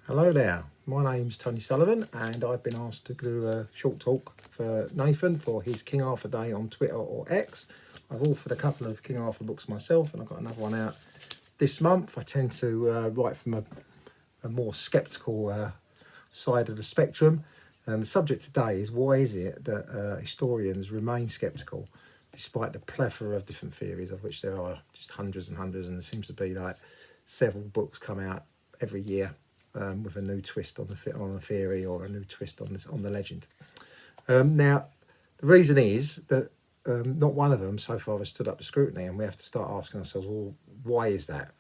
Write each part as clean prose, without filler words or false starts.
Hello there, my name's Tony Sullivan and I've been asked to do a short talk for Nathan for his King Arthur Day on Twitter or X. I've authored a couple of King Arthur books myself and I've got another one out this month. I tend to write from a more sceptical side of the spectrum, and the subject today is why is it that historians remain sceptical despite the plethora of different theories, of which there are just hundreds and hundreds, and there seems to be like several books come out every year with a new twist on the theory or a new twist on the legend. Now, the reason is that not one of them so far has stood up to scrutiny, and we have to start asking ourselves, well, why is that?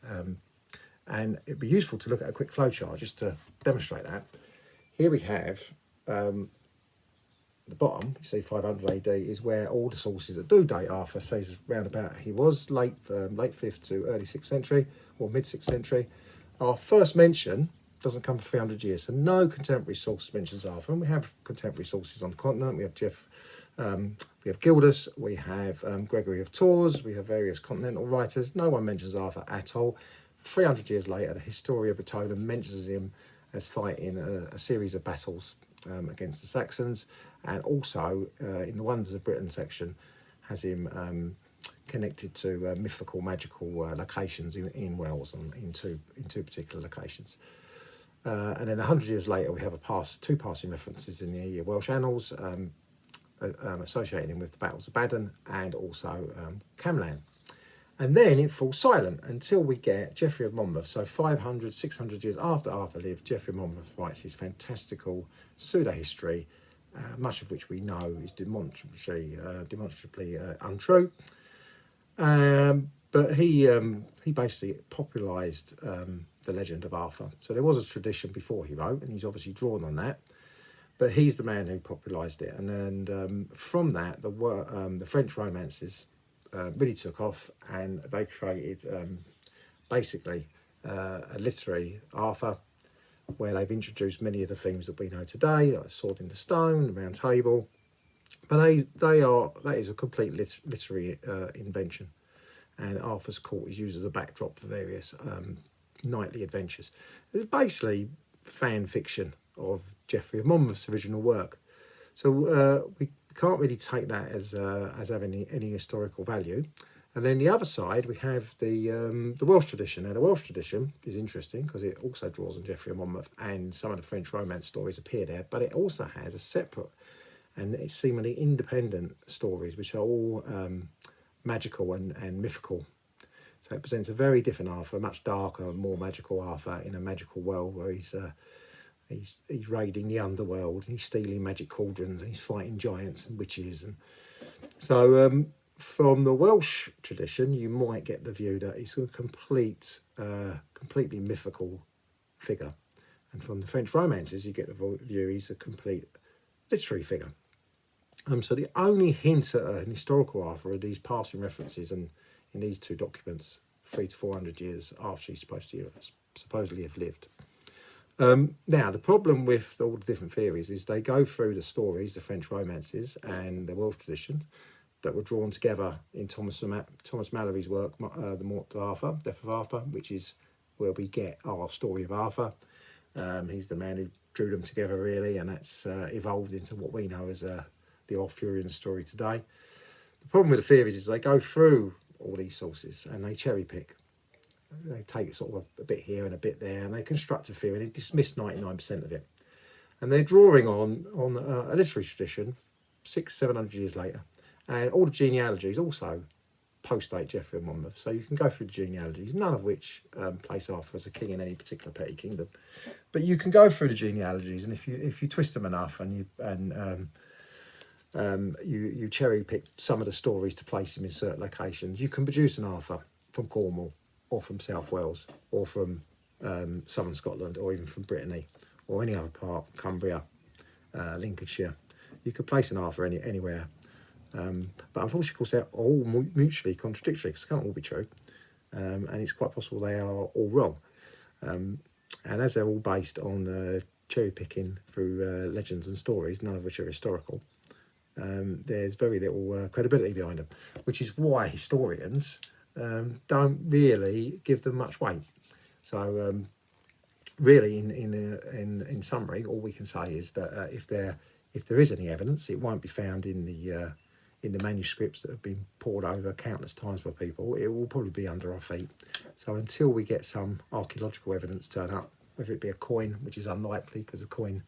And it'd be useful to look at a quick flowchart just to demonstrate that. Here we have the bottom, you see 500 AD is where all the sources that do date Arthur says round about he was late 5th to early 6th century or mid 6th century. Our first mention doesn't come for 300 years, so no contemporary source mentions Arthur. And we have contemporary sources on the continent. We have Gildas, we have Gregory of Tours, we have various continental writers. No one mentions Arthur at all. 300 years later, the Historia Brittonum mentions him as fighting a series of battles against the Saxons, and also in the Wonders of Britain section has him connected to mythical, magical locations in Wales, in two particular locations. And then 100 years later, we have two passing references in the Welsh annals associating him with the battles of Badon and also Camlan. And then it falls silent until we get Geoffrey of Monmouth. So 500, 600 years after Arthur lived, Geoffrey of Monmouth writes his fantastical pseudo-history, much of which we know is demonstrably untrue. But he basically popularised the legend of Arthur. So there was a tradition before he wrote, and he's obviously drawn on that. But he's the man who popularised it. And then from that, the French romances really took off, and they created basically a literary Arthur, where they've introduced many of the themes that we know today, like Sword in the Stone, the Round Table. But that is a complete literary invention, and Arthur's court is used as a backdrop for various knightly adventures. It's basically fan fiction of Geoffrey of Monmouth's original work. So we can't really take that as having any historical value. And then the other side, we have the Welsh tradition. Now, the Welsh tradition is interesting because it also draws on Geoffrey of Monmouth, and some of the French romance stories appear there, but it also has a separate and it's seemingly independent stories, which are all magical and mythical. So it presents a very different Arthur, a much darker, more magical Arthur in a magical world where he's raiding the underworld, and he's stealing magic cauldrons, and he's fighting giants and witches. And so from the Welsh tradition, you might get the view that he's a completely mythical figure. And from the French romances, you get the view he's a complete literary figure. So the only hint at an historical Arthur are these passing references in these two documents, 300 to 400 years after he's supposedly have lived. Now, the problem with all the different theories is they go through the stories, the French romances and the Welsh tradition that were drawn together in Thomas Malory's work, The Mort d'Arthur, Death of Arthur, which is where we get our story of Arthur. He's the man who drew them together, really, and that's evolved into what we know as the Arthurian story today. The problem with the theories is they go through all these sources and they cherry pick. They take sort of a bit here and a bit there, and they construct a theory and they dismiss 99% of it. And they're drawing on a literary tradition 600-700 years later, and all the genealogies also post-date Geoffrey of Monmouth. So you can go through the genealogies, none of which place Arthur as a king in any particular petty kingdom. But you can go through the genealogies, and if you twist them enough and you cherry pick some of the stories to place him in certain locations, you can produce an Arthur from Cornwall, or from South Wales, or from southern Scotland, or even from Brittany, or any other part, Cumbria, Lincolnshire. You could place an Arthur anywhere. But unfortunately, of course, they're all mutually contradictory, because they can't all be true. And it's quite possible they are all wrong. And as they're all based on cherry picking through legends and stories, none of which are historical, there's very little credibility behind them, which is why historians don't really give them much weight. So really, in summary, all we can say is that if there is any evidence, it won't be found in the manuscripts that have been pored over countless times by people. It will probably be under our feet. So until we get some archaeological evidence turn up, whether it be a coin, which is unlikely because the coin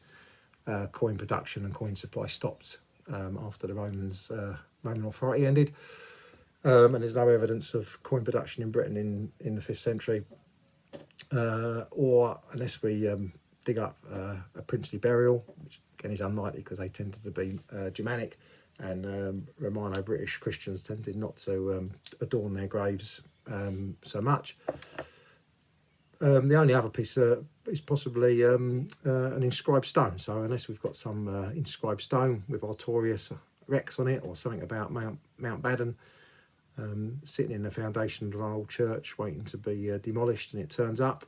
production and coin supply stopped after the Roman authority ended, and there's no evidence of coin production in Britain in the 5th century, or unless we dig up a princely burial, which again is unlikely because they tended to be Germanic, and Romano-British Christians tended not to adorn their graves so much. The only other piece is possibly an inscribed stone. So unless we've got some inscribed stone with Artorius Rex on it, or something about Mount Badon sitting in the foundation of an old church waiting to be demolished, and it turns up,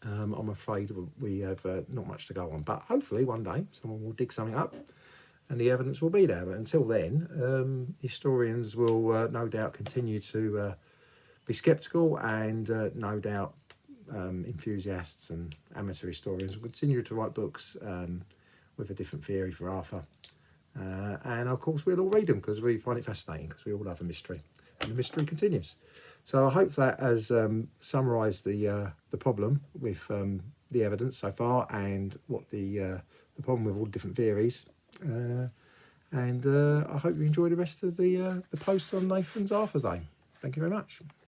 I'm afraid we have not much to go on. But hopefully one day someone will dig something up and the evidence will be there. But until then, historians will no doubt continue to be sceptical, and no doubt enthusiasts and amateur historians will continue to write books with a different theory for Arthur. And of course we'll all read them because we find it fascinating, because we all love a mystery, and the mystery continues. So I hope that has summarised the problem with the evidence so far, and what the problem with all the different theories. And I hope you enjoy the rest of the post on Nathan's Arthur's Day. Thank you very much.